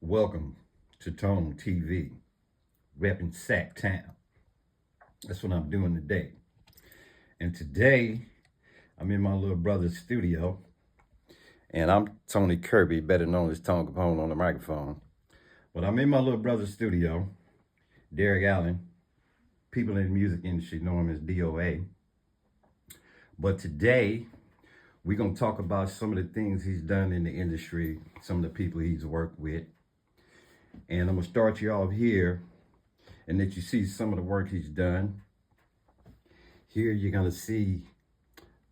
Welcome to Tone TV, repping Sacktown. That's what I'm doing today. And today, I'm in my little brother's studio, and I'm Tony Kirby, better known as Tone Capone on the microphone. But I'm in my little brother's studio, Derek Allen. People in the music industry know him as DOA. But today, we're going to talk about some of the things he's done in the industry, some of the people he's worked with. And I'm going to start you off here and let you see some of the work he's done. Here you're going to see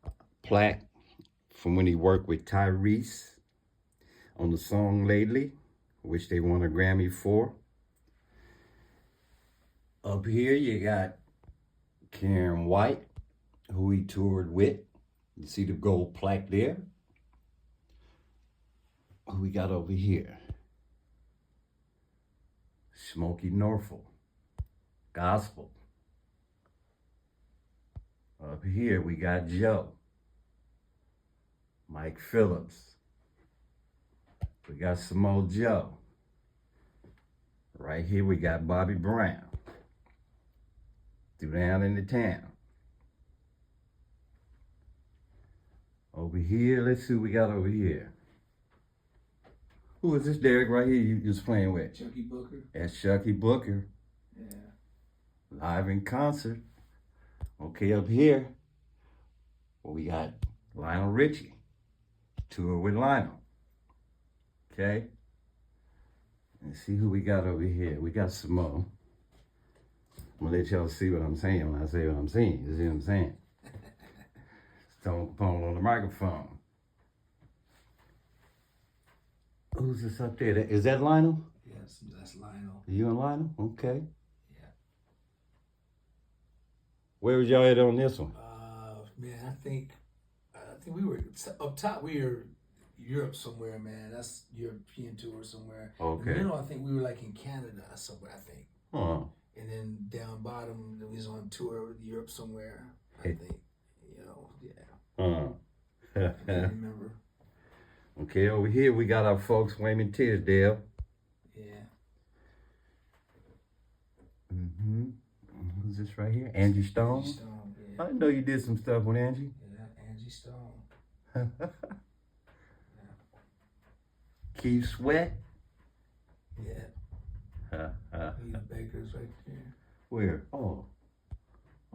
a plaque from when he worked with Tyrese on the song Lately, which they won a Grammy for. Up here you got Karen White, who he toured with. You see the gold plaque there. Who we got over here? Smokey Norfolk, gospel. Up here we got Joe, Mike Phillips. We got Samoa Joe. Right here we got Bobby Brown. Down in the town. Over here, let's see what we got over here. Who is this Derek right here you was playing with? Chucky Booker. That's Chucky Booker. Yeah. Live in concert. Okay, up here, well, we got Lionel Richie. Tour with Lionel. Okay. Let's see who we got over here. We got Samoa. I'm gonna let y'all see what I'm saying when I say what I'm saying. You see what I'm saying? Stone Capone on the microphone. Who's this up there? Is that Lionel? Yes, that's Lionel. You and Lionel? Okay. Yeah. Where was y'all at on this one? Man, I think we were up top. We were Europe somewhere, man. That's European tour somewhere. Okay. In the middle, I think we were like in Canada somewhere. I think. Huh. And then down bottom, we was on tour with Europe somewhere. I think. Yeah. I can't remember. Okay, over here we got our folks Wayman Tisdale. Yeah. Who's this right here? Angie Stone. Angie Stone. Yeah. I didn't know you did some stuff with Angie. Yeah, Angie Stone. Keith Sweat. Yeah. Lee Baker's right there. Where? Oh.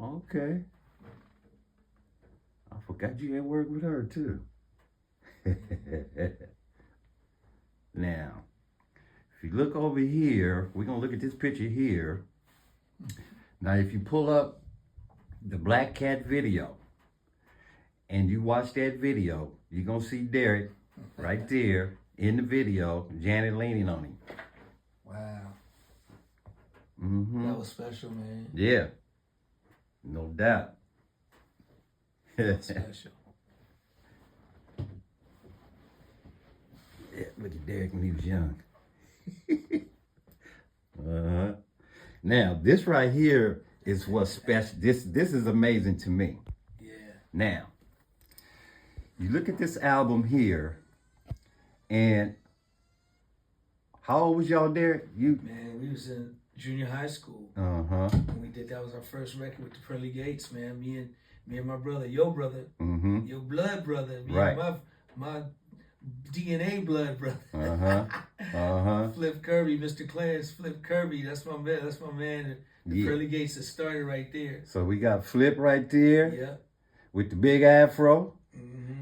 Okay. I forgot you had worked with her too. Now, if you look over here, we're going to look at this picture here. Now, if you pull up the Black Cat video and you watch that video, you're going to see Derek right there in the video, Janet leaning on him. Wow. Mm-hmm. That was special, man. Yeah. No doubt. That was special. Yeah, look at Derek when he was young. Now, this right here is what's special. This is amazing to me. Yeah. Now, you look at this album here, and how old was y'all, Derek? Man, we was in junior high school. And we did, that was our first record with the Pearly Gates, man. Me and my brother, your brother, your blood brother, Right. And my DNA blood brother. Flip Kirby, Mr. Clarence, Flip Kirby. That's my man. That's my man. The Pearly Gates that started right there. So we got Flip right there. Yeah. With the big afro.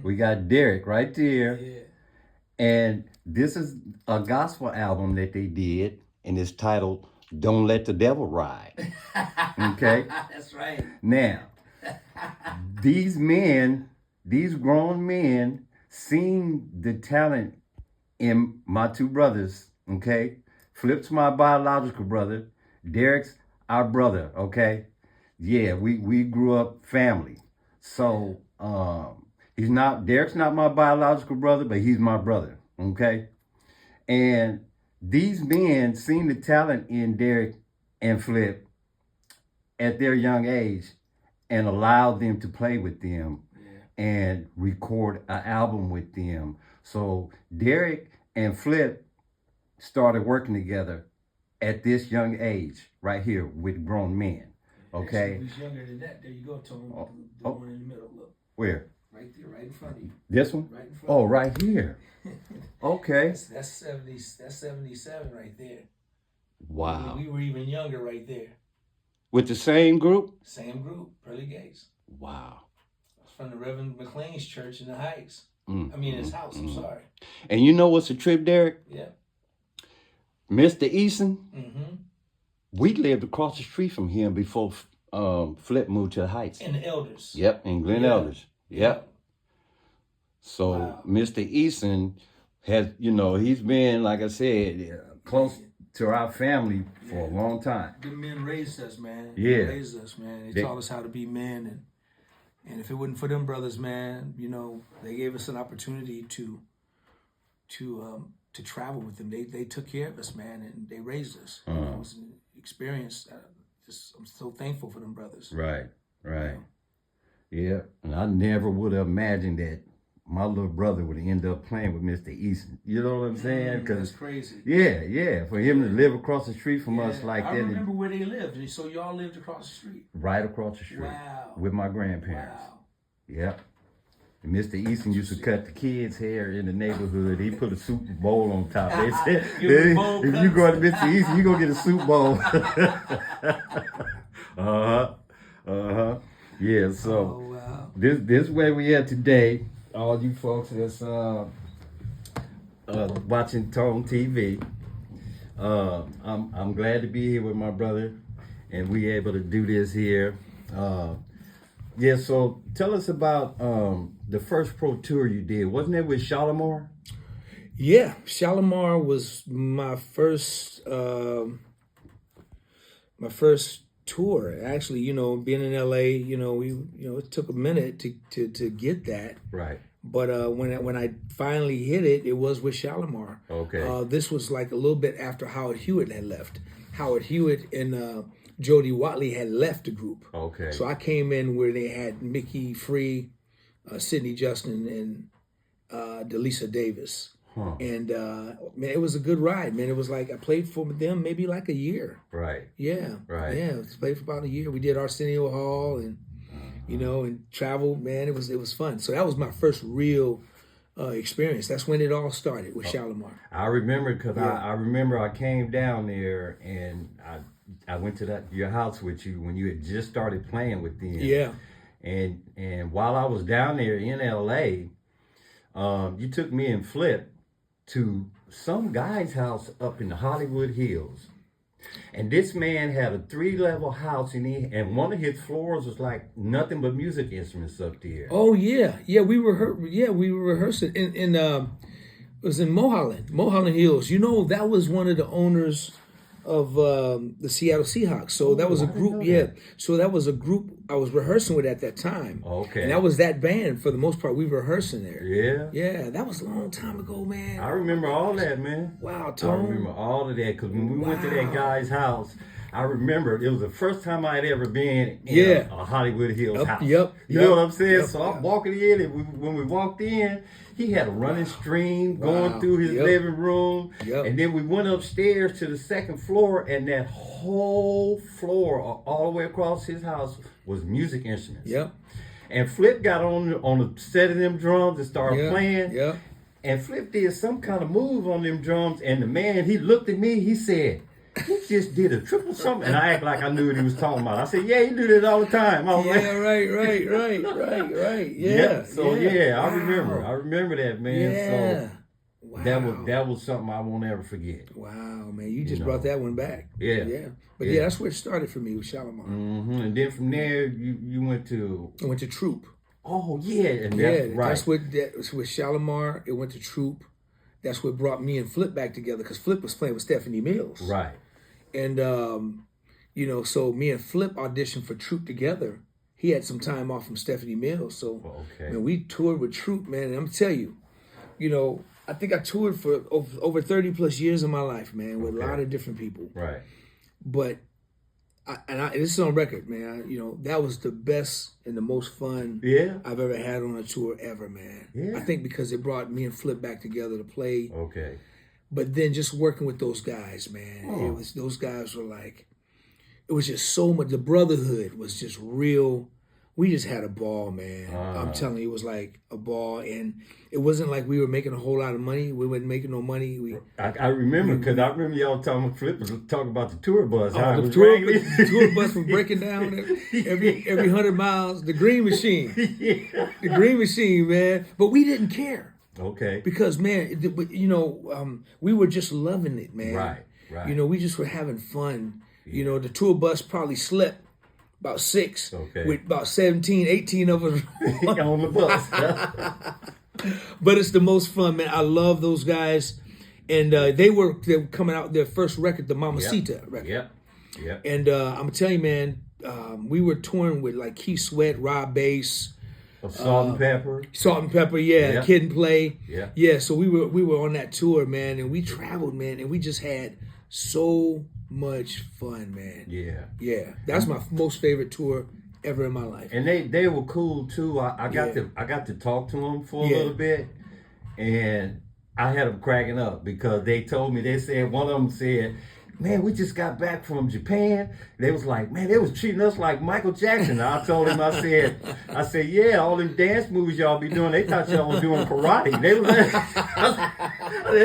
We got Derek right there. Yeah. And this is a gospel album that they did, and it's titled Don't Let the Devil Ride. Okay? That's right. Now, these grown men, seen the talent in my two brothers, okay? Flip's my biological brother. Derek's our brother, okay? Yeah, we grew up family. So, Derek's not my biological brother, but he's my brother, okay? And these men seen the talent in Derek and Flip at their young age and allowed them to play with them and record an album with them. So Derek and Flip started working together at this young age, right here with grown men. Okay. He's younger than that. There you go, Tony. The one in the middle. Look. Where? Right there, right in front of you. This one? Right in front. Oh, right here. Okay. That's 70. That's 77 right there. Wow. We were even younger right there. With the same group? Same group, Pearly Gates. Wow. From the Reverend McLean's church in the Heights. His house, I'm sorry. And you know what's a trip, Derek? Yeah. Mr. Eason, we lived across the street from him before Flip moved to the Heights. In the Elders. Yep, in Glen Elders. Yep. So Wow. Mr. Eason has, he's been, like I said, close to our family for a long time. The men raised us, man. Yeah. They raised us, man. They taught us how to be men. And if it wasn't for them brothers, man, they gave us an opportunity to travel with them. They took care of us, man, and they raised us. It was an experience. I'm so thankful for them brothers. Right. Yeah. And I never would have imagined that my little brother would end up playing with Mr. Eason. You know what I'm saying? That's crazy. Yeah. For him to live across the street from us like that. I remember where they lived. So y'all lived across the street? Right across the street. Wow. With my grandparents. Wow. Yep. And Mr. Easton used to cut the kids' hair in the neighborhood. He put a Super Bowl on top. They said, if you go to Mr. Easton, you gonna get a Super Bowl. Yeah. So this where we at today. All you folks that's watching Tone TV. I'm glad to be here with my brother, and we able to do this here. Yeah, so tell us about the first pro tour you did. Wasn't it with Shalimar? Yeah, Shalimar was my first tour. Actually, being in LA, it took a minute to get that. Right. But when I finally hit it, it was with Shalimar. Okay. This was like a little bit after Howard Hewitt had left. Howard Hewitt and Jody Watley had left the group. Okay. So I came in where they had Mickey Free, Sidney Justin, and Delisa Davis. Huh. And man, it was a good ride, man. It was like I played for them maybe like a year. Right. Yeah. Right. Yeah, played for about a year. We did Arsenio Hall and and traveled, man. It was fun. So that was my first real experience. That's when it all started with Shalimar. I remember because I remember I came down there and I went to your house with you when you had just started playing with them. Yeah. And while I was down there in LA, you took me and Flip to some guy's house up in the Hollywood Hills. And this man had a 3-level house, and one of his floors was like nothing but music instruments up there. Oh yeah. We were rehearsing in it was in Mulholland Hills. That was one of the owners of the Seattle Seahawks. So that was a group, So that was a group I was rehearsing with at that time. Okay. And that was that band for the most part. We were rehearsing there. Yeah. Yeah, that was a long time ago, man. I remember all that, man. Wow, Tom. I remember all of that because when we went to that guy's house, I remember it was the first time I had ever been in a Hollywood Hills house. Yep. You know what I'm saying? So I'm walking in, and when we walked in, he had a running stream going through his living room. Yep. And then we went upstairs to the second floor, and that whole floor, all the way across his house, was music instruments. Yep. And Flip got on a set of them drums and started playing. Yep. And Flip did some kind of move on them drums, and the man, he looked at me, he said, "He just did a triple something." And I act like I knew what he was talking about. I said, "Yeah, he do that all the time." I was right. Yeah. So I remember that, man. Yeah. So wow. that was something I won't ever forget. Wow, man, you just brought that one back. Yeah. Yeah. But yeah, that's where it started for me with Shalimar. And then from there, you went to... I went to Troop. Oh, yeah. And that's with Shalimar. It went to Troop. That's what brought me and Flip back together because Flip was playing with Stephanie Mills. Right. And, so me and Flip auditioned for Troop together. He had some time off from Stephanie Mills. So man, we toured with Troop, man. And I'm telling you, I think I toured for over 30 plus years of my life, man, with a lot of different people. Right. But, this is on record, man. That was the best and the most fun I've ever had on a tour ever, man. Yeah. I think because it brought me and Flip back together to play. Okay. But then just working with those guys, man, those guys were like, it was just so much. The brotherhood was just real. We just had a ball, man. I'm telling you, it was like a ball, and it wasn't like we were making a whole lot of money. We weren't making no money. I remember because I remember y'all talking about the tour bus. The tour bus was breaking down every 100 miles. The Green Machine, the Green Machine, man. But we didn't care. Okay. Because man, we were just loving it, man. Right. We just were having fun. Yeah. The tour bus probably slept about 6 with about 17, 18 of us on the bus. But it's the most fun, man. I love those guys. And they were coming out with their first record, the Mamacita record. Yep. And I'm telling you, man, we were touring with like Keith Sweat, Rob Bass, Salt and Pepper. Salt and Pepper, yeah. Kid and Play. Yeah. So we were on that tour, man, and we traveled, man, and we just had so much fun, man. Yeah. That's my most favorite tour ever in my life. And they were cool too. I got to talk to them for a little bit, and I had them cracking up because they told me, they said, one of them said, man, we just got back from Japan. They was like, man, they was treating us like Michael Jackson. I told him, I said, yeah, all them dance moves y'all be doing, they thought y'all was doing karate. They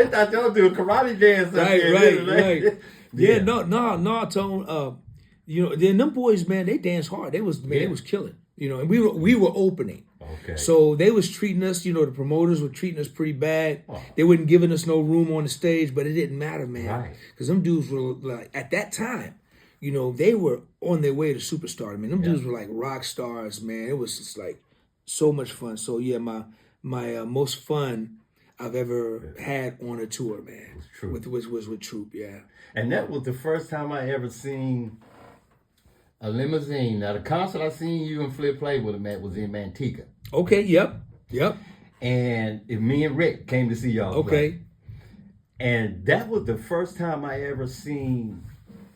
thought y'all was doing karate dance. Right. Yeah, no, Tone. Then them boys, man, they danced hard. They was killing. And we were opening. Okay. So they was treating us, the promoters were treating us pretty bad. They wasn't giving us no room on the stage, but it didn't matter, man. Right. Because them dudes were like, at that time, they were on their way to superstar. Man, them dudes were like rock stars, man. It was just like so much fun. So yeah, my most fun I've ever had on a tour, man. Was with Troop, yeah. And that was the first time I ever seen a limousine. Now, the concert I seen you and Flip play with him at was in Manteca. Okay, yep. And me and Rick came to see y'all play. Okay. And that was the first time I ever seen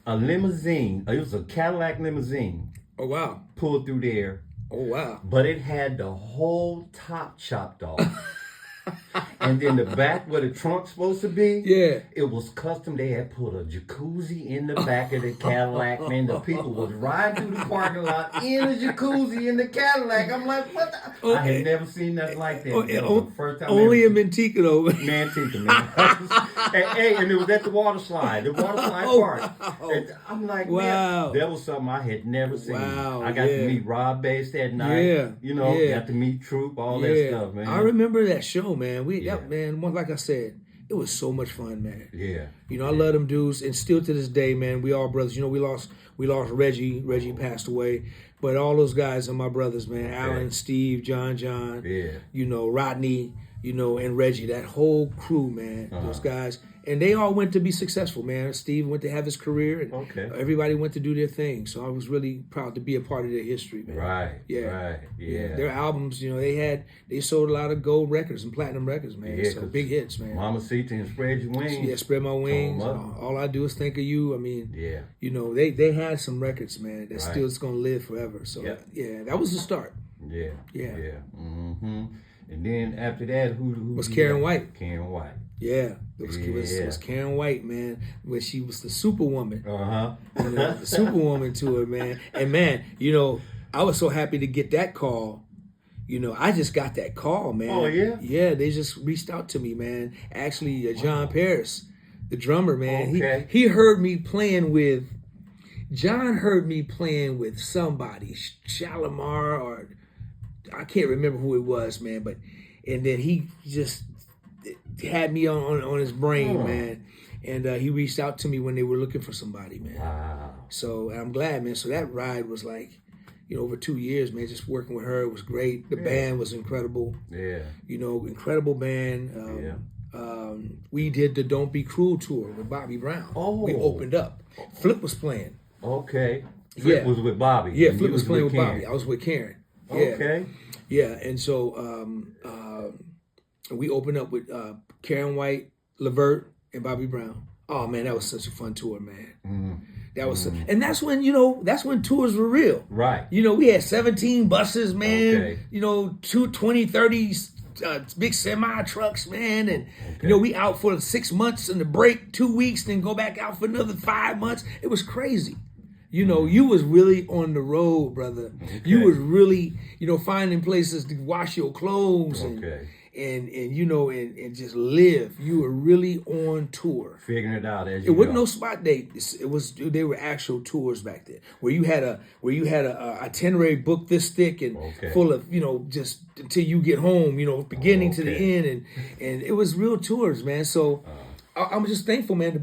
a limousine. It was a Cadillac limousine. Oh, wow. Pulled through there. Oh, wow. But it had the whole top chopped off. And then the back where the trunk's supposed to be, it was custom. They had put a jacuzzi in the back of the Cadillac. Man, the people was riding through the parking lot in a jacuzzi in the Cadillac. I'm like, what the? I had never seen nothing like that. That was the first time only in Manteca, though. Manteca, man. and it was at the water slide park. And I'm like, man, that was something I had never seen. Wow, I got to meet Rob Bass that night. Got to meet Troop, all that stuff, man. I remember that show, man. Man, like I said, it was so much fun, man. Yeah. I love them dudes, and still to this day, man, we all brothers. We lost Reggie. Reggie passed away, but all those guys are my brothers, man. Alan, Steve, John. Yeah. Rodney. And Reggie. That whole crew, man. Those guys. And they all went to be successful, man. Steve went to have his career, and everybody went to do their thing. So I was really proud to be a part of their history, man. Right. Yeah. Their albums, they sold a lot of gold records and platinum records, man. Yeah, so big hits, man. Mamacita and Spread Your Wings. Yeah, Spread My Wings. All I Do Is Think of You. I mean, they had some records, man, that still is going to live forever. So, that was the start. Yeah. Mm-hmm. And then after that, who was Karen White. Karen White. Yeah, it was Karen White, man, when she was the Superwoman. The Superwoman tour, man. And man, I was so happy to get that call. I just got that call, man. Oh, yeah? Yeah, they just reached out to me, man. Actually, John Paris, the drummer, man, he heard me playing with, John heard me playing with somebody, Shalimar, or I can't remember who it was, man, and then he just had me on his brain, man. And he reached out to me when they were looking for somebody, man. Wow. So I'm glad, man. So that ride was like, over 2 years, man, just working with her. It was great. The band was incredible. Yeah. Incredible band. We did the Don't Be Cruel tour with Bobby Brown. We opened up. Flip was playing. Okay. Flip was with Bobby. Yeah, Flip was playing with Bobby. I was with Karen. Okay. Yeah, and so we opened up with Karen White, Levert, and Bobby Brown. Oh man, that was such a fun tour, man. Mm-hmm. That was, and that's when tours were real. Right. We had 17 buses, man. Okay. 20, 30 big semi trucks, man, and you know, we out for 6 months and the break 2 weeks, then go back out for another 5 months. It was crazy. You know, you was really on the road, brother. Okay. You was really, you know, finding places to wash your clothes and you know, and just live. You were really on tour. Figuring it out as you It wasn't no spot date. They were actual tours back then, where you had a itinerary book this thick and full of, you know, just until you get home, you know, beginning to the end, and it was real tours, man. So I'm just thankful, man, to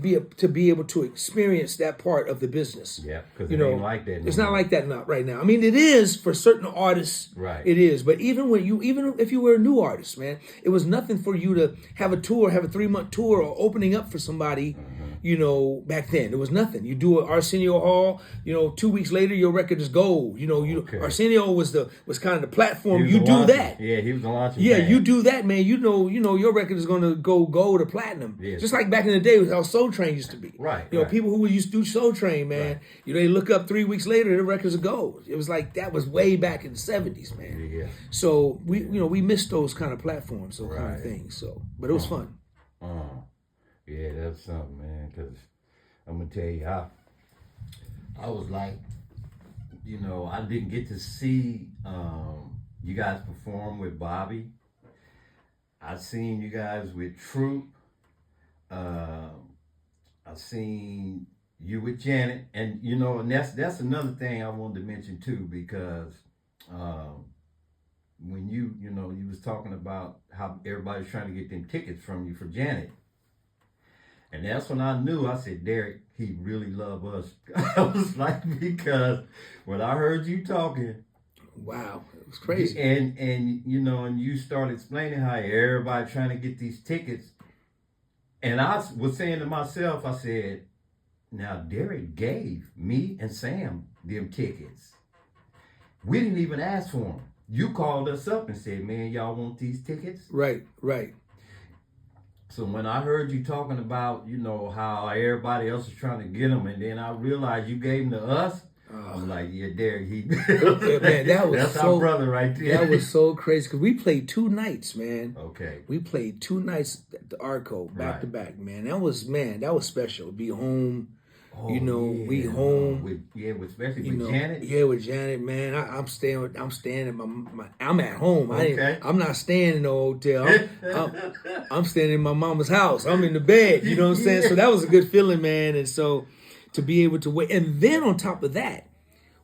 be able to experience that part of the business. Yeah, because it ain't like that. It's not like that right now. I mean, it is for certain artists. Right. It is, but even if you were a new artist, man, it was nothing for you to have a 3-month tour, or opening up for somebody. You know, back then there was nothing. You do an Arsenio Hall. You know, 2 weeks later your record is gold. You know, Arsenio was kind of the platform. You do that. Yeah, he was the launching. Yeah, you do that, man. You know, your record is going to go gold or platinum. Yeah. Just like back in the day with how Soul Train used to be. Right. You know, people who used to do Soul Train, man. Right. You know, they look up 3 weeks later, the records are gold. It was like that was way back in the 70s, man. Yeah. So we missed those kind of platforms, those kind of things. So, but it was fun. Yeah, that's something, man, because I'm going to tell you, I was like, you know, I didn't get to see you guys perform with Bobby. I seen you guys with Troop. I seen you with Janet. And, you know, and that's another thing I wanted to mention, too, because when you was talking about how everybody's trying to get them tickets from you for Janet. And that's when I knew, I said, Derek, he really loved us. I was like, because when I heard you talking. Wow, it was crazy. And you know, and you started explaining how everybody trying to get these tickets. And I was saying to myself, I said, now Derek gave me and Sam them tickets. We didn't even ask for them. You called us up and said, man, y'all want these tickets? Right. So when I heard you talking about, you know, how everybody else is trying to get them, and then I realized you gave them to us, I'm like, yeah, Derek, man, that's our brother right there. That was so crazy, because we played 2 nights, man. Okay. We played 2 nights at the Arco, back to back, man. That was special. Be home. You know, we home. Especially with Janet. Yeah, with Janet, man. I'm staying at I'm at home. I'm not staying in the hotel. I'm staying in my mama's house. I'm in the bed. You know what I'm saying? So that was a good feeling, man. And so to be able to wait, and then on top of that,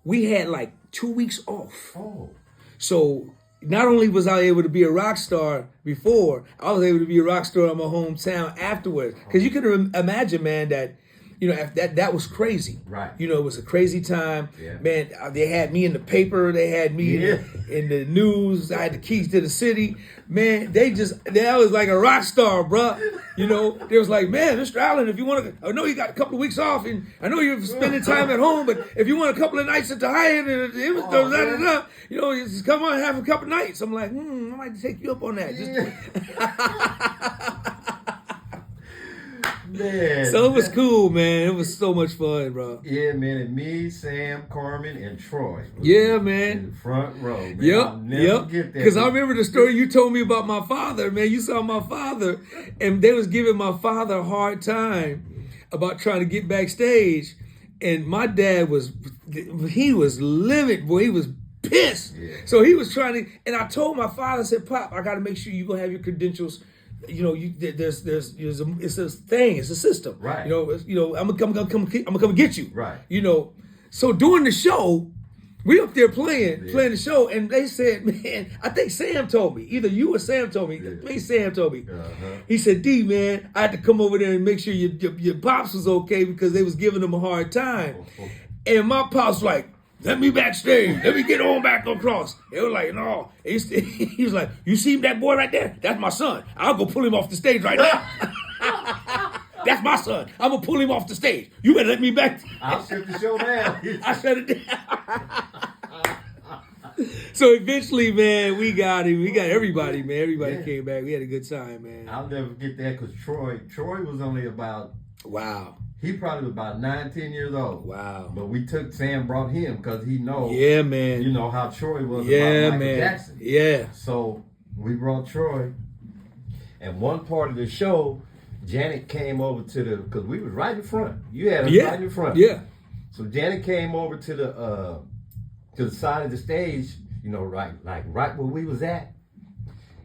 we had like 2 weeks off. Oh. So not only was I able to be a rock star before, I was able to be a rock star in my hometown afterwards. Because you can imagine, man, that. You know, that was crazy. Right. You know, it was a crazy time. Yeah. Man, they had me in the paper. They had me in the news. I had the keys to the city. Man, that was like a rock star, bruh. You know, they was like, man, Mr. Allen, if you want to, I know you got a couple of weeks off, and I know you're spending time at home, but if you want a couple of nights at the Hyatt, you know, just come on and have a couple of nights. I'm like, I might take you up on that. Man, so it was cool, man. It was so much fun, bro. Yeah, man. And me, Sam, Carmen, and Troy. Yeah, man. In the front row. Man. Yep. Because I remember the story you told me about my father, man. You saw my father, and they was giving my father a hard time about trying to get backstage. And my dad was livid, boy. He was pissed. Yeah. So he was trying to, and I told my father, I said, Pop, I got to make sure you go have your credentials. You know, it's a thing, it's a system. Right. You know, I'm gonna come get you. Right. You know, so during the show, we up there playing the show, and they said, man, I think Sam told me, either you or Sam told me. I think Sam told me. He said, D, man, I had to come over there and make sure your pops was okay because they was giving him a hard time, and my pops like, let me backstage. Let me get on back across. It was like, no. He was like, you see that boy right there? That's my son. I'll go pull him off the stage right now. That's my son. I'm going to pull him off the stage. You better let me back. I'll shut the show down. I shut it down. So eventually, man, we got him. We got everybody, man. Everybody came back. We had a good time, man. I'll never get that because Troy was only about... Wow. He probably was about 9-10 years old. Wow. But Sam brought him because he knows. Yeah, man. You know how Troy was about Michael Jackson. Yeah. So we brought Troy, and one part of the show, Janet came over because we was right in front. You had us right in front. Yeah. So Janet came over to the side of the stage, right where we was at.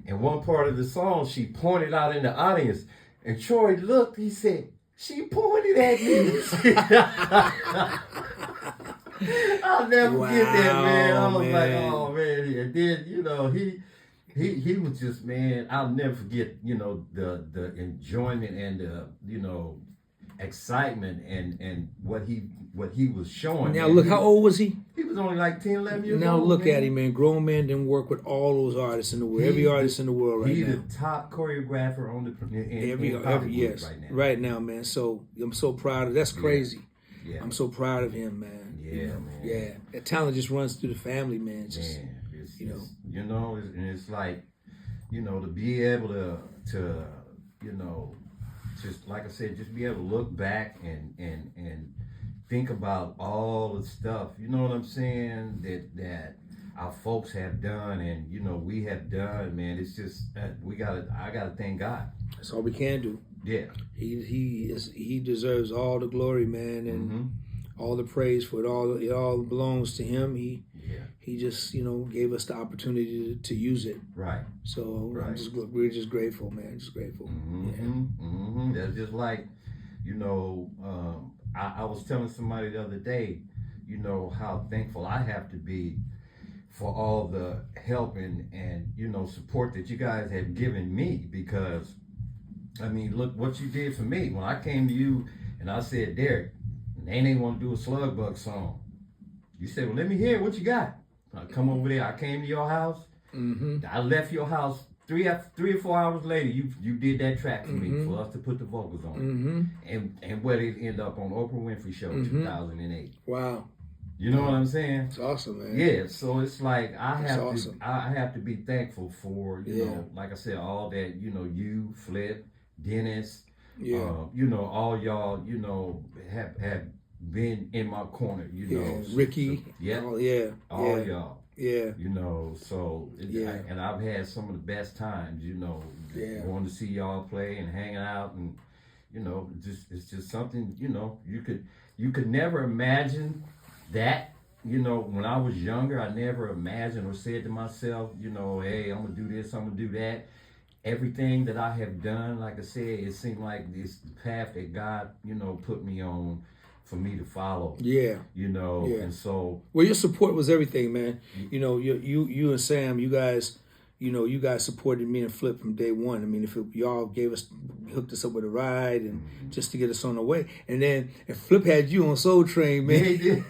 And one part of the song, she pointed out in the audience, and Troy looked. He said, "She pointed at me." I'll never forget that, man. I was like, "Oh man!" And then, he was just, man. I'll never forget, the enjoyment and the, excitement and what he was showing. Now look, how old was he? He was only like 10, 11 years old. Now look at him, man. Grown man didn't work with all those artists in the world. Every artist in the world right now. He's the top choreographer on yes, right now. Right now, man. So I'm so proud of. That's crazy. Yeah. I'm so proud of him, man. Yeah, man. Yeah, that talent just runs through the family, man. Just, it's like, to be able to just like I said, just be able to look back and think about all the stuff, you know what I'm saying, that our folks have done and we have done, man. It's just I gotta thank God. That's all we can do. Yeah. He deserves all the glory, man, and all the praise for it. It all belongs to him. He just gave us the opportunity to use it. Right. So we're just grateful, man. Just grateful. That's just like, I was telling somebody the other day, how thankful I have to be for all the help and support that you guys have given me, because I mean, look what you did for me. When I came to you and I said, "Derek, they ain't want to do a Slug Bug song," you said, "Well, let me hear what you got." I come over there. I came to your house. I left your house 3 or 4 hours later. You did that track for me for us to put the vocals on, and where it ended up on Oprah Winfrey Show 2008. Wow. You know what I'm saying? It's awesome, man. Yeah. So it's like I have to be thankful for like I said, all that you, Flip, Dennis, all y'all have been in my corner, Ricky, all y'all, so and I've had some of the best times, going to see y'all play and hanging out, and it's just something, you could never imagine that. When I was younger, I never imagined or said to myself, hey, I'm gonna do this, I'm gonna do that. Everything that I have done, like I said, it seemed like this path that God, put me on for me to follow. And so. Well, your support was everything, man. You and Sam, you guys supported me and Flip from day one. I mean, if y'all hooked us up with a ride and just to get us on the way. And then if Flip had you on Soul Train, man. Yeah, he did.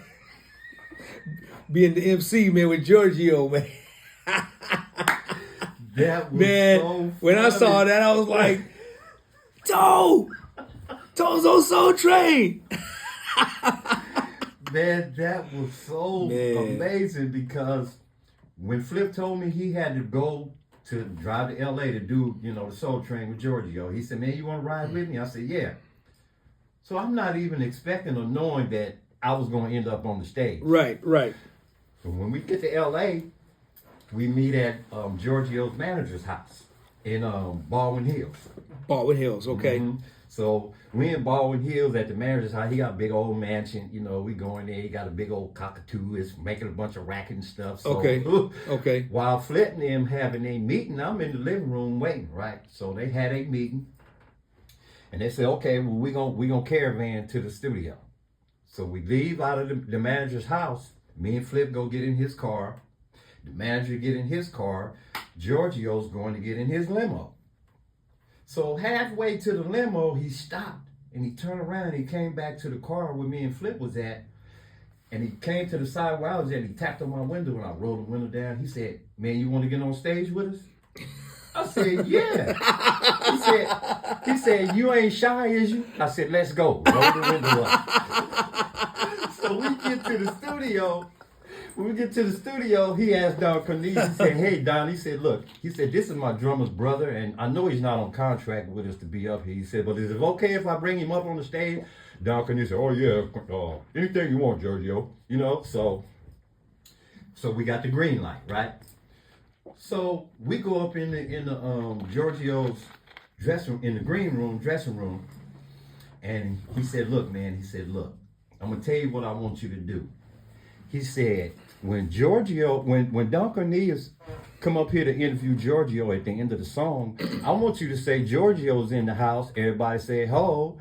Being the MC, man, with Giorgio, man. That was man, so funny. When I saw that, I was like, Toe's on Soul Train. Man, that was so amazing, because when Flip told me he had to go to drive to LA to do, the Soul Train with Giorgio, he said, "Man, you want to ride with me?" I said, "Yeah." So I'm not even expecting or knowing that I was going to end up on the stage. Right. So when we get to LA, we meet at Giorgio's manager's house in Baldwin Hills. Baldwin Hills, okay. So we in Baldwin Hills at the manager's house. He got a big old mansion. We go in there. He got a big old cockatoo. It's making a bunch of racket and stuff. So, okay. While Flip and them having a meeting, I'm in the living room waiting, right? So they had a meeting. And they said, "Okay, well, we gonna caravan to the studio." So we leave out of the manager's house. Me and Flip go get in his car. The manager get in his car. Giorgio's going to get in his limo. So halfway to the limo, he stopped and he turned around and he came back to the car where me and Flip was at. And he came to the side where I was at and he tapped on my window, and I rolled the window down. He said, "Man, you want to get on stage with us?" I said, "Yeah." He said, "You ain't shy, is you?" I said, "Let's go." Roll the window up. So we get to the studio. When we get to the studio, he asked Don Cornelius, he said, "Hey, Don," he said, "Look," he said, "this is my drummer's brother, and I know he's not on contract with us to be up here." He said, "But is it okay if I bring him up on the stage?" Don Cornelius said, "Oh, yeah, anything you want, Giorgio." So we got the green light, right? So we go up in the Giorgio's dressing in the green room, dressing room, and he said, "Look, man," he said, "Look, I'm gonna tell you what I want you to do." He said, when Don Cornelius come up here to interview Giorgio at the end of the song, I want you to say Giorgio's in the house. Everybody say ho,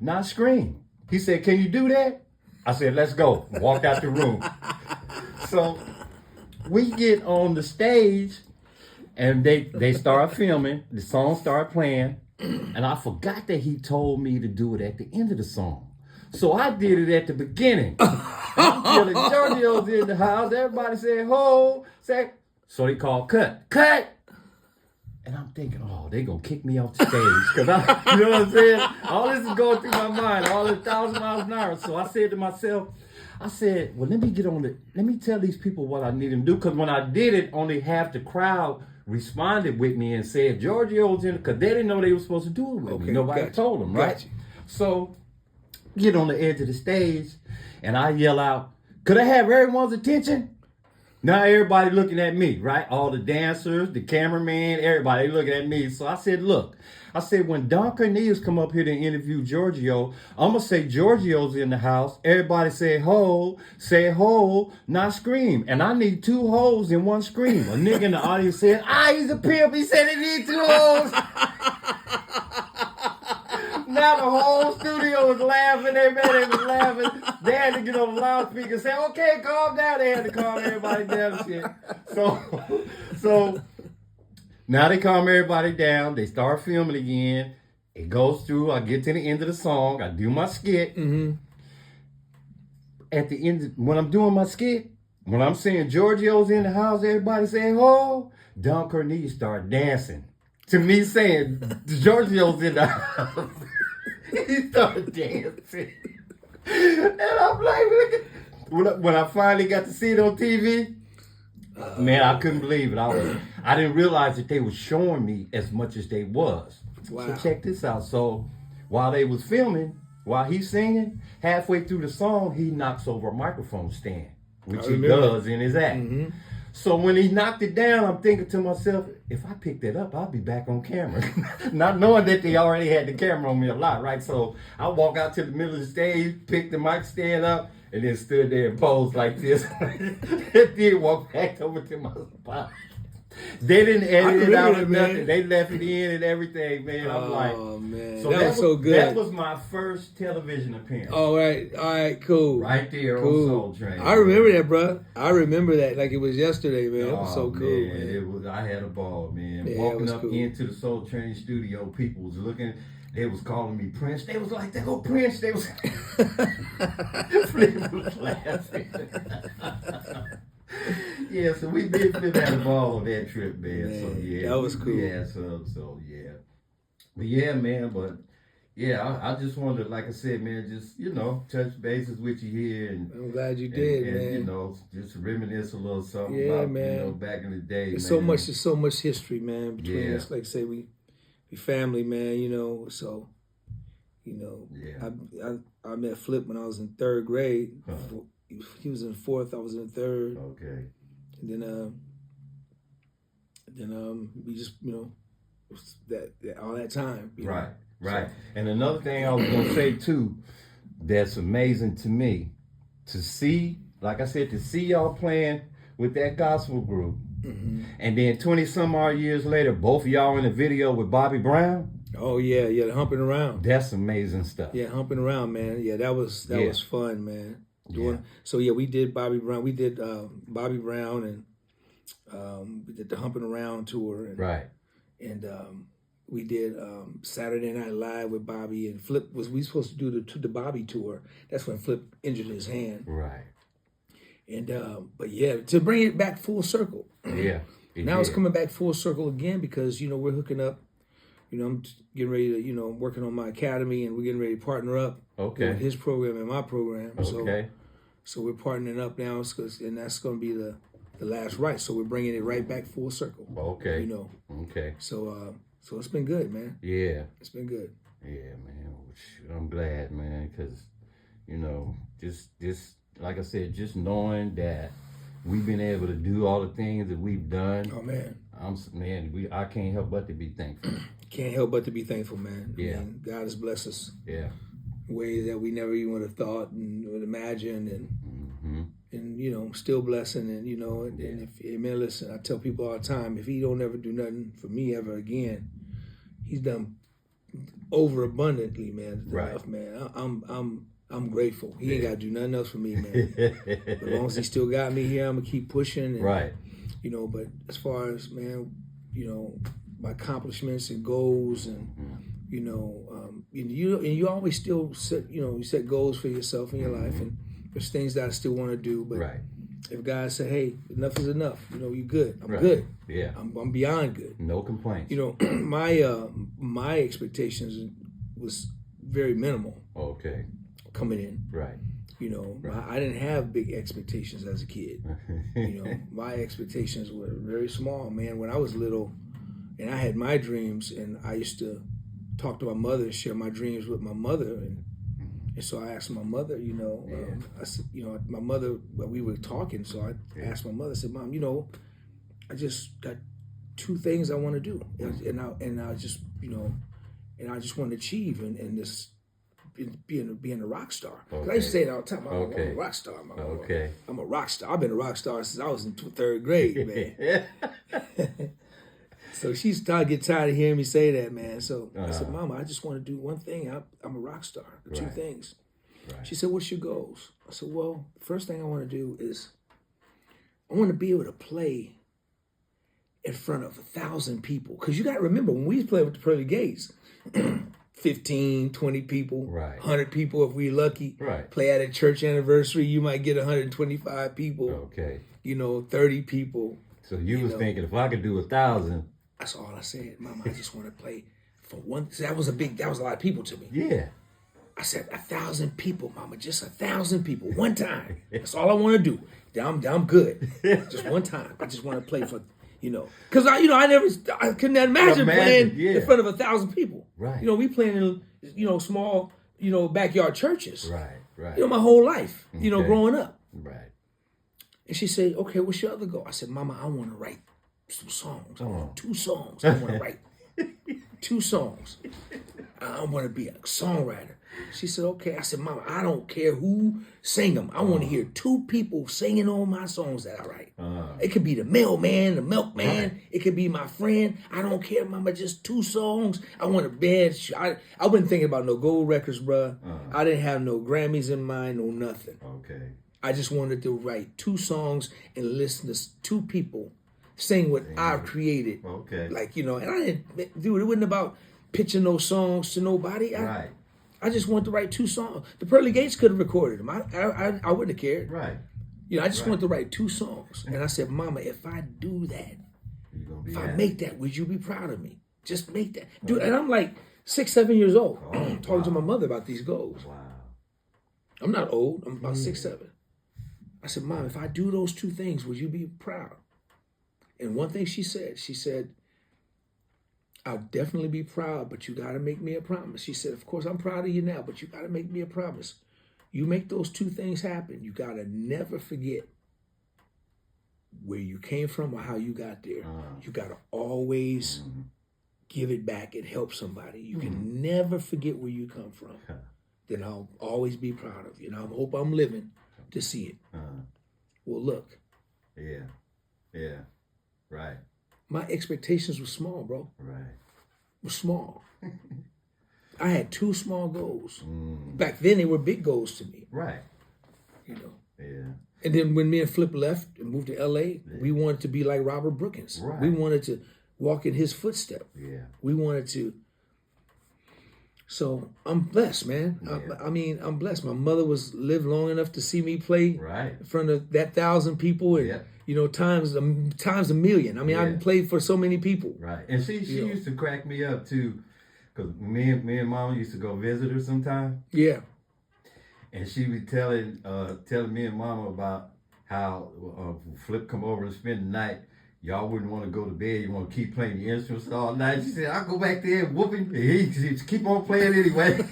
not scream. He said, "Can you do that?" I said, "Let's go." Walked out the room. So we get on the stage and they start filming. The song started playing, and I forgot that he told me to do it at the end of the song. So I did it at the beginning. I'm feeling Giorgio's in the house. Everybody said, "Ho!" So they called cut. And I'm thinking, oh, they gonna kick me off the stage. Cause you know what I'm saying? All this is going through my mind, all this 1,000 miles an hour. So I said to myself, well, let me tell these people what I need them to do. Cause when I did it, only half the crowd responded with me and said, Giorgio's in it, cause they didn't know they were supposed to do it with me. Nobody told them, right? Gotcha. So get on the edge of the stage and I yell out, "Could I have everyone's attention?" Now everybody looking at me, right? All the dancers, the cameraman, everybody looking at me. So I said, look, when Don Cornelius come up here to interview Giorgio, I'm going to say Giorgio's in the house. Everybody say ho, not scream. And I need 2 hoes and 1 scream. A nigga in the audience said, he's a pimp. He said he need 2 hoes. Now the whole studio was laughing. They was laughing. They had to get on the loudspeaker and say, "Okay, calm down." They had to calm everybody down and shit. So now they calm everybody down. They start filming again. It goes through. I get to the end of the song. I do my skit. Mm-hmm. At the end, when I'm doing my skit, when I'm saying Giorgio's in the house, everybody saying, "Oh," Don Cornelius started dancing to me saying Giorgio's in the house. He started dancing. And I'm like, when I finally got to see it on TV, man, I couldn't believe it. I didn't realize that they were showing me as much as they was. Wow. So check this out. So while they was filming, while he's singing, halfway through the song, he knocks over a microphone stand, which he does in his act. Mm-hmm. So when he knocked it down, I'm thinking to myself, if I pick that up, I'll be back on camera. Not knowing that they already had the camera on me a lot, right? So I walk out to the middle of the stage, pick the mic stand up, and then stood there and posed like this. And then walked back over to my spot. They didn't edit it out or nothing. They left it in and everything, man. I'm like, oh man, so that was so good. That was my first television appearance. All right, cool. Right there on Soul Train. I remember that, bro. I remember that like it was yesterday, man. It was so cool, man. I had a ball, man. Yeah, Walking up into the Soul Train studio, people was looking. They was calling me Prince. They was like, "There go Prince." They was, Flip was laughing. Yeah, so we did Flip had a ball on that trip, man. So yeah, that was cool. Yeah, so yeah, but yeah, man. But yeah, I just wanted, like I said, man, just touch bases with you here, and I'm glad you did, man. Just reminisce a little something about man. Back in the day. There's so much history, man, between us. Like I say, we family, man. So I met Flip when I was in 3rd grade. Huh. He was in 4th, I was in 3rd. Okay. And then we just that all that time. Right. So. And another thing I was gonna say too, that's amazing to me, to see, like I said, to see y'all playing with that gospel group, and then 20 some odd years later, both of y'all in a video with Bobby Brown. Oh yeah, the humping around. That's amazing stuff. Yeah, humping around, man. Yeah, that was fun, man. So yeah, we did Bobby Brown. We did Bobby Brown, and we did the Humping Around tour. And, right. And we did Saturday Night Live with Bobby, and Flip we supposed to do the Bobby tour. That's when Flip injured his hand. Right. And but yeah, to bring it back full circle. Yeah. Now it's coming back full circle again because we're hooking up. I'm getting ready to working on my academy, and we're getting ready to partner up. Okay. With his program and my program. Okay. So we're partnering up now, and that's going to be the last right. So we're bringing it right back full circle. Okay. Okay. So it's been good, man. Yeah. It's been good. Yeah, man. I'm glad, man, because just like I said, just knowing that we've been able to do all the things that we've done. Oh man, I can't help but to be thankful. Can't help but to be thankful, man. Yeah, Man, God has blessed us. Yeah, ways that we never even would have thought and would imagine, and you know, still blessing, and you know, and if man, listen, I tell people all the time, if He don't ever do nothing for me ever again, He's done overabundantly, man. Enough, man. I'm grateful. He ain't got to do nothing else for me, man. As long as He still got me here, I'm gonna keep pushing. And, you know, but as far as, man, you know, my accomplishments and goals, and you know, you always still set, you know, you set goals for yourself in your life, and there's things that I still want to do. But if God said, "Hey, enough is enough," you know, you're good. I'm good. Yeah, I'm beyond good. No complaints. You know, my expectations was very minimal. Okay. Coming in. Right. You know, I didn't have big expectations as a kid. You know, my expectations were very small, man. When I was little, and I had my dreams, and I used to talk to my mother and share my dreams with my mother, and so I asked my mother, you know, I said, you know, my mother, we were talking, so I asked my mother, I said, Mom, you know, I just got 2 things I want to do, and I just, you know, and I just want to achieve, and this. Being a rock star. I used to say it all the time. I'm a rock star. I'm a rock star. I've been a rock star since I was in 3rd grade, man. So she started to get tired of hearing me say that, man. So I said, Mama, I just want to do one thing. I'm a rock star. 2 things. She said, what's your goals? I said, well, the first thing I want to do is I want to be able to play in front of 1,000 people. Because you got to remember, when we played with the Pearly Gates, 15, 20 people, 100 people if we're lucky. Play at a church anniversary, you might get 125 people. Okay. You know, 30 people. So you was thinking, if I could do 1,000. That's all I said. Mama, I just want to play for one. So that was a lot of people to me. Yeah. I said 1,000 people, Mama, just 1,000 people, one time. That's all I want to do. I'm good. Just one time. I just want to play for, you know, because I couldn't imagine playing in front of 1,000 people. Right. You know, we playing in, you know, small, you know, backyard churches. Right. You know, my whole life, you know, growing up. Right. And she said, okay, what's your other goal? I said, Mama, I want to write some songs. I want 2 songs. I want to write 2 songs. I want to be a songwriter. She said, okay. I said, Mama, I don't care who sing them. I want to hear 2 people singing on my songs that I write. It could be the mailman, the milkman. Right. It could be my friend. I don't care, Mama, just 2 songs. I want a bed. I wasn't thinking about no gold records, bruh. I didn't have no Grammys in mind, no nothing. Okay. I just wanted to write 2 songs and listen to 2 people sing what I've created. Okay. Like, you know, and I didn't, dude, it wasn't about pitching those songs to nobody. I just wanted to write 2 songs. The Pearly Gates could have recorded them. I wouldn't have cared. Right. You know, I just wanted to write 2 songs. And I said, Mama, if I do that, if I make that, would you be proud of me? Just make that. Dude, and I'm like 6, 7 years old, talking to my mother about these goals. Wow. I'm not old. I'm about 6, 7. I said, Mom, if I do those 2 things, would you be proud? And one thing she said, I'll definitely be proud, but you got to make me a promise. She said, of course, I'm proud of you now, but you got to make me a promise. You make those 2 things happen. You got to never forget where you came from or how you got there. You got to always give it back and help somebody. You can never forget where you come from. Then I'll always be proud of you. And I hope I'm living to see it. Well, look. Yeah. Right. My expectations were small, bro. Right. Were small. I had 2 small goals. Back then, they were big goals to me. Right. You know. Yeah. And then when me and Flip left and moved to L.A., we wanted to be like Robert Brookins. Right. We wanted to walk in his footsteps. Yeah. We wanted to. So I'm blessed, man. Yeah. I mean, I'm blessed. My mother lived long enough to see me play in front of that 1,000 people, and you know, times a million. I mean, I played for so many people. Right, and she used to crack me up too, because me and Mama used to go visit her sometime. Yeah, and she was telling me and Mama about how Flip come over and spend the night. Y'all wouldn't want to go to bed. You want to keep playing the instruments all night. She said, I'll go back there and whoop him. He keep on playing anyway.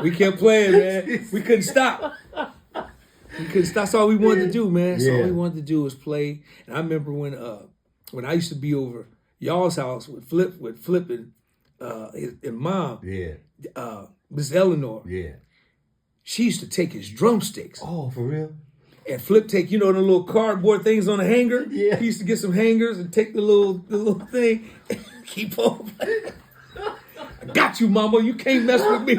We kept playing, man. We couldn't stop. because that's all we wanted to do, man. So all we wanted to do was play. And I remember when I used to be over y'all's house with Flip and Mom, Miss Eleanor. Yeah. She used to take his drumsticks. Oh, for real? And Flip take, the little cardboard things on the hanger. Yeah. He used to get some hangers and take the little thing and keep on playing. I got you, Mama. You can't mess with me.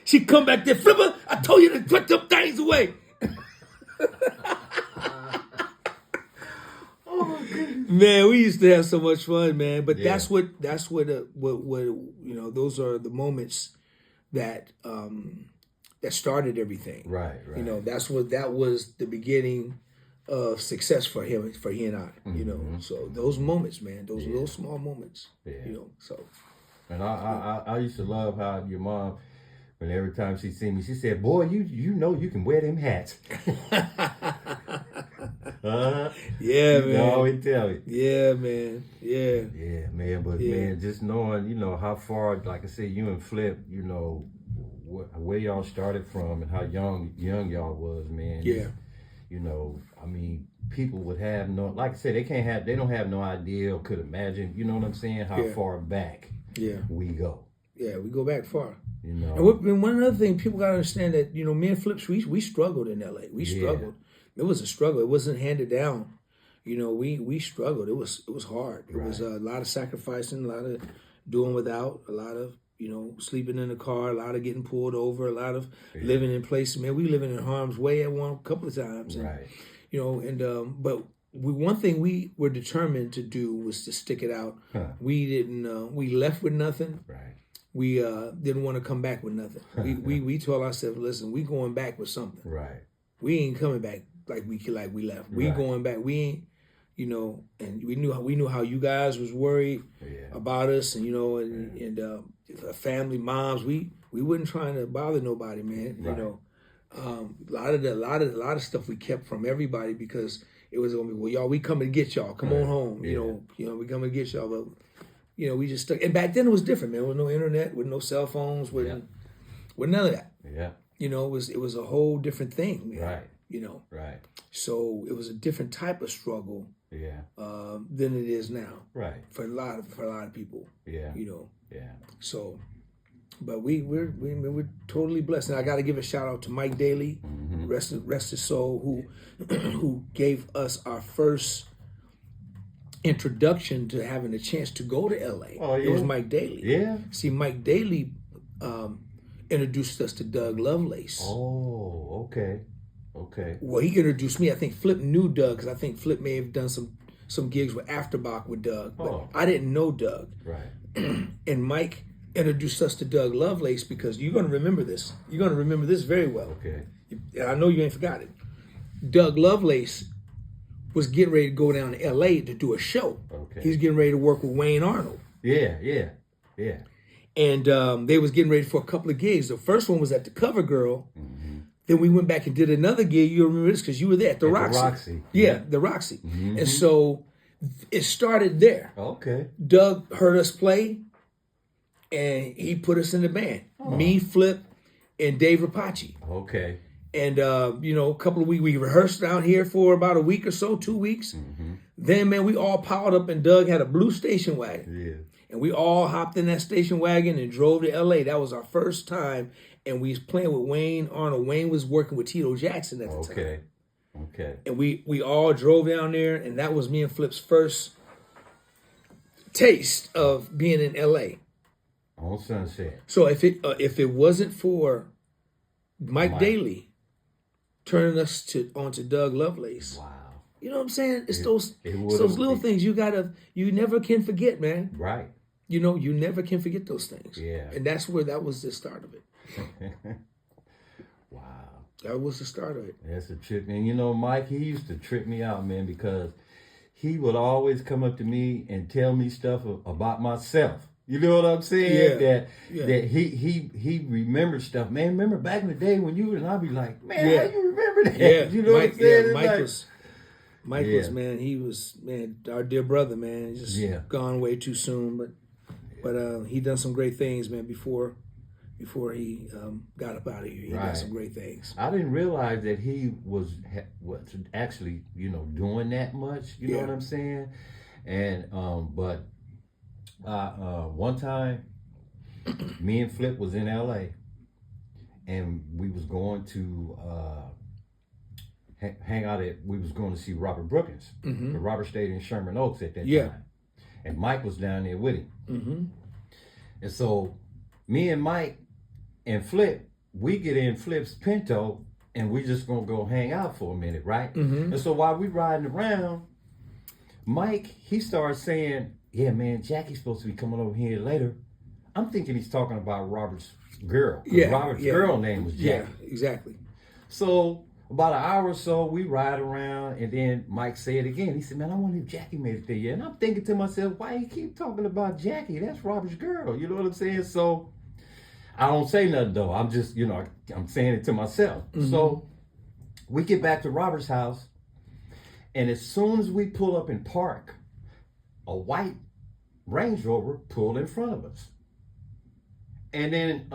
She come back there, Flipper, I told you to put them things away. Oh my goodness. Man, we used to have so much fun, man. But that's what those are the moments that that started everything. Right. That was the beginning of success for he and I. So those moments, man, those little small moments. So. And I used to love how your mom, when every time she see me, she said, "Boy, you know you can wear them hats." Yeah, man. Always tell me. Yeah, man. Yeah. Yeah, man. But man, just knowing, how far, like I said, you and Flip, where y'all started from and how young y'all was, man. Yeah. I mean, people would have like I said, they don't have no idea or could imagine, you know what I'm saying, how far back we go. Yeah, we go back far. And one other thing, people got to understand that, me and Flips, we struggled in L.A. We struggled. It was a struggle. It wasn't handed down. We struggled. It was hard. It was a lot of sacrificing, a lot of doing without, a lot of, sleeping in the car, a lot of getting pulled over, a lot of living in places. Man, we living in harm's way at one couple of times. And, but one thing we were determined to do was to stick it out. We didn't, we left with nothing. Right. We didn't want to come back with nothing. We told ourselves, listen, we going back with something. Right. We ain't coming back like we left. We going back. We ain't, and we knew how you guys was worried about us, and and family, moms. We wasn't trying to bother nobody, man. Right. A lot of stuff we kept from everybody because it was gonna be, well, y'all, we coming to get y'all. Come on home. We coming to get y'all, but. We just stuck. And back then it was different, man. There was no internet, with no cell phones, with none of that. Yeah. It was a whole different thing, man. Right. Right. So it was a different type of struggle. Yeah. Than it is now. Right. For a lot of people. Yeah. Yeah. So, but we're totally blessed. And I got to give a shout out to Mike Daly, rest his soul, who gave us our first introduction to having a chance to go to LA. Oh, yeah. It was Mike Daly. Yeah. See, Mike Daly introduced us to Doug Lovelace. Oh, okay. Well, he introduced me. I think Flip knew Doug because I think Flip may have done some gigs with Afterbach with Doug, but I didn't know Doug. Right. And Mike introduced us to Doug Lovelace because you're going to remember this. You're going to remember this very well. Okay. I know you ain't forgot it. Doug Lovelace was getting ready to go down to L.A. to do a show. Okay. He's getting ready to work with Wayne Arnold. Yeah. And they was getting ready for a couple of gigs. The first one was at the Cover Girl. Mm-hmm. Then we went back and did another gig. You remember this because you were there at the Roxy. Yeah, the Roxy. Mm-hmm. And so it started there. Okay. Doug heard us play, and he put us in the band. Me, Flip, and Dave Rapace. Okay. And, a couple of weeks, we rehearsed down here for about a week or so, 2 weeks. Mm-hmm. Then, man, we all piled up, and Doug had a blue station wagon. Yeah. And we all hopped in that station wagon and drove to L.A. That was our first time. And we was playing with Wayne Arnold. Wayne was working with Tito Jackson at the time. Okay. And we all drove down there, and that was me and Flip's first taste of being in L.A. On Sunset. So if it wasn't for Mike Daly turning us onto Doug Lovelace. Wow. You know what I'm saying? It's those little things you never can forget, man. Right. You never can forget those things. Yeah. And that was the start of it. Wow. That was the start of it. That's a trip. And Mike, he used to trip me out, man, because he would always come up to me and tell me stuff about myself. You know what I'm saying? Yeah. That he remembers stuff. Man, remember back in the day when you and I'd be like, man, how you remember that? Yeah. You know what I'm saying? Mike was, man, he was, man, our dear brother, man. He's just gone way too soon. But he done some great things, man, before before he got up out of here. He got some great things. I didn't realize that he was actually, doing that much. You know what I'm saying? And but one time, me and Flip was in L.A. and we was going to hang out we was going to see Robert Brookins. But Robert stayed in Sherman Oaks at that time. And Mike was down there with him. And so me and Mike and Flip, we get in Flip's Pinto and we just gonna go hang out for a minute, right? And so while we riding around, Mike, he starts saying, yeah, man, Jackie's supposed to be coming over here later. I'm thinking he's talking about Robert's girl. Robert's girl name was Jackie. Yeah, exactly. So about an hour or so, we ride around, and then Mike said it again. He said, man, I wonder if Jackie made it there yet. And I'm thinking to myself, why you keep talking about Jackie? That's Robert's girl. You know what I'm saying? So I don't say nothing, though. I'm just, I'm saying it to myself. So we get back to Robert's house, and as soon as we pull up and park, a white Range Rover pulled in front of us. And then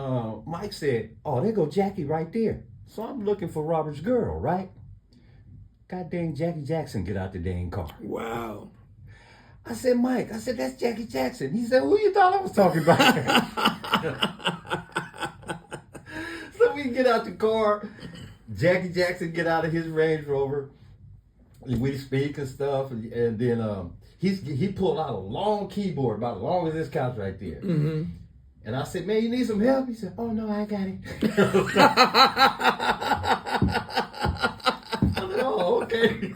Mike said, oh, there go Jackie right there. So I'm looking for Robert's girl, right? God dang, Jackie Jackson get out the dang car. Wow. I said, Mike, that's Jackie Jackson. He said, who you thought I was talking about? So we get out the car. Jackie Jackson get out of his Range Rover. We speak and stuff. And then he pulled out a long keyboard, about as long as this couch right there. And I said, man, you need some help? He said, oh, no, I got it. I said, oh, okay.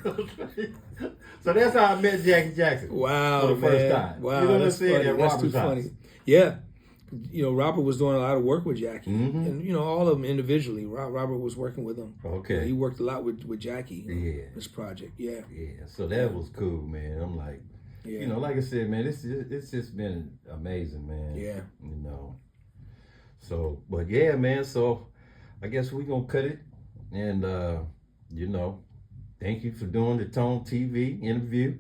So that's how I met Jackie Jackson. Wow, for the first time. Wow, you know that's funny. That's too funny. Yeah. Robert was doing a lot of work with Jackie. And, all of them individually. Robert was working with them. Okay. He worked a lot with Jackie on this project. Yeah. Yeah, so that was cool, man. I'm like, like I said, man, it's just been amazing, man. Yeah. So, but yeah, man, so I guess we're going to cut it. And, thank you for doing the Tone TV interview.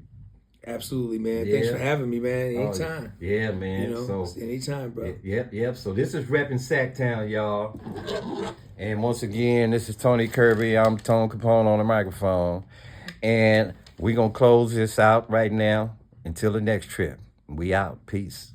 Absolutely, man. Thanks for having me, man. Anytime. Yeah, man. So anytime, bro. Yep. So this is repping Sacktown, y'all. And once again, this is Tony Kirby. I'm Tone Capone on the microphone. And we're going to close this out right now until the next trip. We out. Peace.